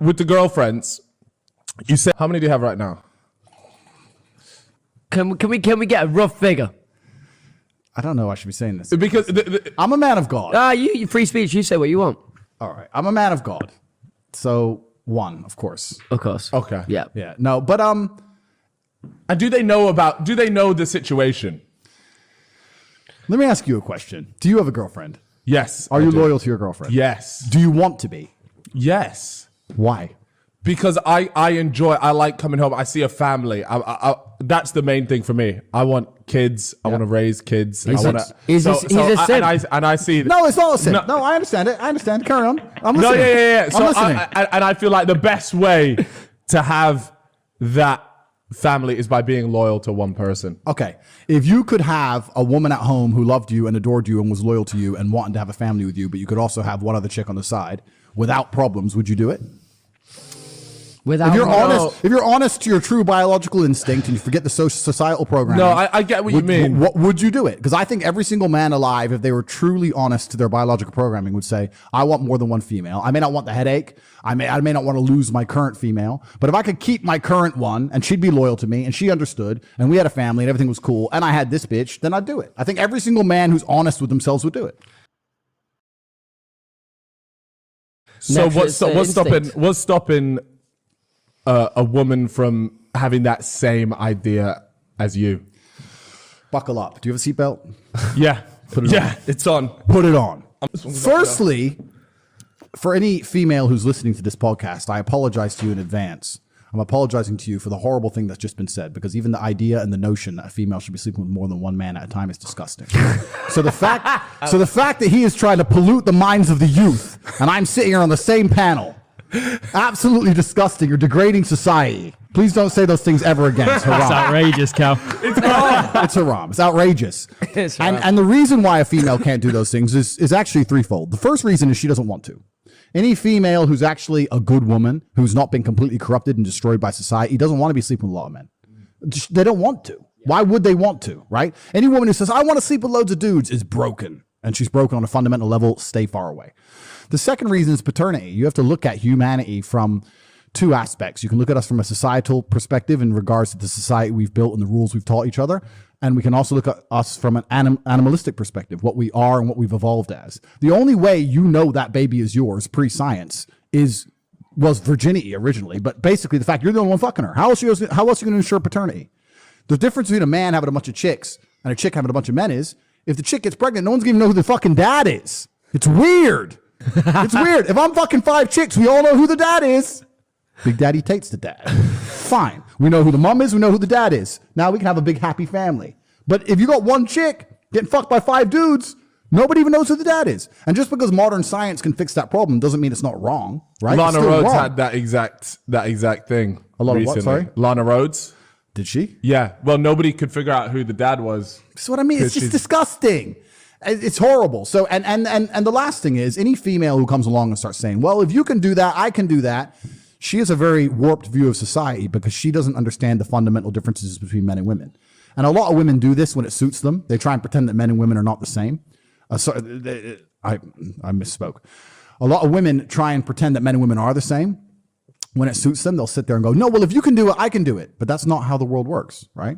With the girlfriends, you said, how many do you have right now? Can we get a rough figure? I don't know. I should be saying this Because I'm a man of God. You free speech. You say what you want. All right, I'm a man of God. So 1, of course. Of course. Okay. Yeah. Yeah. No, but and do they know the situation? let me ask you a question. Do you have a girlfriend? Yes. Are I you do. loyal to your girlfriend? Yes. Do you want to be? Yes. Why? Because I like coming home. I see a family. That's the main thing for me. I want kids. I want to raise kids. He's a and I see. No, it's not a sin. No, I understand it. I understand. Carry on. I'm No, listening. yeah. So I'm listening. and I feel like the best way to have that family is by being loyal to one person. Okay. If you could have a woman at home who loved you and adored you and was loyal to you and wanted to have a family with you, but you could also have one other chick on the side without problems, would you do it? If you're honest to your true biological instinct and you forget the societal programming. No, I get what you mean. What would you do it? Because I think every single man alive, if they were truly honest to their biological programming, would say, I want more than one female. I may not want the headache. I may not want to lose my current female. But if I could keep my current one and she'd be loyal to me and she understood and we had a family and everything was cool and I had this bitch, then I'd do it. I think every single man who's honest with themselves would do it. So what's stopping a woman from having that same idea as you? Buckle up. Do you have a seatbelt? Yeah. It's on. Put it on. Firstly, for any female who's listening to this podcast, I apologize to you in advance. I'm apologizing to you for the horrible thing that's just been said, because even the idea and the notion that a female should be sleeping with more than one man at a time is disgusting. So the fact that he is trying to pollute the minds of the youth, and I'm sitting here on the same panel, absolutely disgusting. You're degrading society. Please don't say those things ever again. It's haram. It's outrageous, Cal. It's haram. It's outrageous. And the reason why a female can't do those things is actually threefold. The first reason is she doesn't want to. Any female who's actually a good woman, who's not been completely corrupted and destroyed by society, doesn't want to be sleeping with a lot of men. They don't want to. Why would they want to, right? Any woman who says, I want to sleep with loads of dudes is broken. And she's broken on a fundamental level. Stay far away. The second reason is paternity. You have to look at humanity from two aspects. You can look at us from a societal perspective in regards to the society we've built and the rules we've taught each other. And we can also look at us from an animalistic perspective, what we are and what we've evolved as. The only way you know that baby is yours pre-science was virginity originally. But basically the fact you're the only one fucking her. How else are you going to ensure paternity? The difference between a man having a bunch of chicks and a chick having a bunch of men is, if the chick gets pregnant, no one's going to know who the fucking dad is. It's weird. It's weird. If I'm fucking 5 chicks, we all know who the dad is. Big Daddy Tate's the dad. Fine. We know who the mom is. We know who the dad is. Now we can have a big happy family. But if you got one chick getting fucked by 5 dudes, nobody even knows who the dad is. And just because modern science can fix that problem doesn't mean it's not wrong, right? Lana Rhodes had that exact thing. A lot recently. of what? Sorry? Lana Rhodes. Did she? Yeah. Well, nobody could figure out who the dad was. That's what I mean. It's just disgusting. It's horrible. So, and the last thing is, any female who comes along and starts saying, well, if you can do that, I can do that. She has a very warped view of society because she doesn't understand the fundamental differences between men and women. And a lot of women do this when it suits them. They try and pretend that men and women are not the same. I misspoke. A lot of women try and pretend that men and women are the same. When it suits them, they'll sit there and go, no, well, if you can do it, I can do it. But that's not how the world works, right?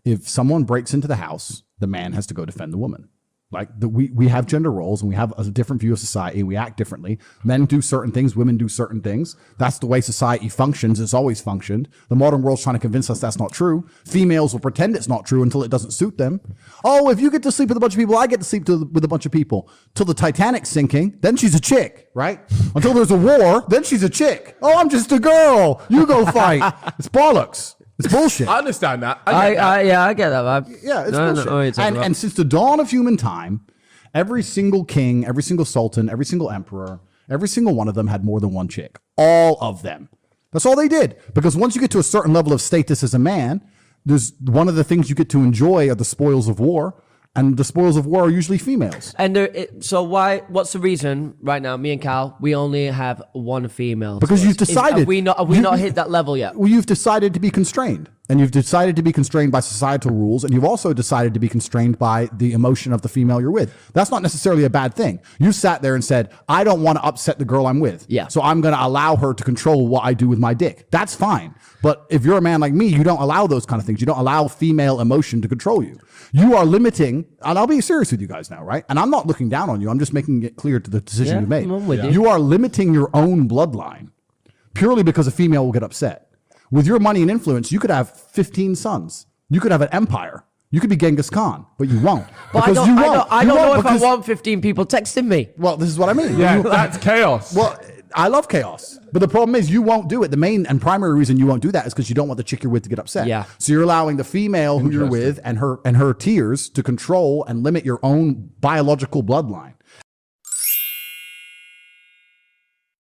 If someone breaks into the house, the man has to go defend the woman. Like we have gender roles and we have a different view of society and we act differently. Men do certain things, women do certain things. That's the way society functions. It's always functioned. The modern world's trying to convince us that's not true. Females will pretend it's not true until it doesn't suit them. Oh, if you get to sleep with a bunch of people, I get to sleep with a bunch of people. Till the Titanic's sinking, then she's a chick, right? Until there's a war, then she's a chick. Oh, I'm just a girl. You go fight. It's bollocks. It's bullshit. I understand that. I get that, man. Yeah, it's bullshit. And since the dawn of human time, every single king, every single sultan, every single emperor, every single one of them had more than one chick. All of them. That's all they did. Because once you get to a certain level of status as a man, there's one of the things you get to enjoy are the spoils of war. And the spoils of war are usually females. And so what's the reason right now, me and Cal, we only have one female? Because you've decided. Have we not hit that level yet? Well, you've decided to be constrained. and you've decided to be constrained by societal rules, and you've also decided to be constrained by the emotion of the female you're with. That's not necessarily a bad thing. You sat there and said, I don't want to upset the girl I'm with. Yeah. So I'm going to allow her to control what I do with my dick. That's fine. But if you're a man like me, you don't allow those kind of things. You don't allow female emotion to control you. You are limiting, and I'll be serious with you guys now, right? And I'm not looking down on you. I'm just making it clear to the decision you made. I'm with you. You are limiting your own bloodline purely because a female will get upset. With your money and influence, you could have 15 sons. You could have an empire. You could be Genghis Khan, but you won't. But Because I don't know if I because- want 15 people texting me. Well, this is what I mean. Yeah, that's chaos. Well, I love chaos, but the problem is you won't do it. The main and primary reason you won't do that is because you don't want the chick you're with to get upset. Yeah. So you're allowing the female who you're with and her tears to control and limit your own biological bloodline.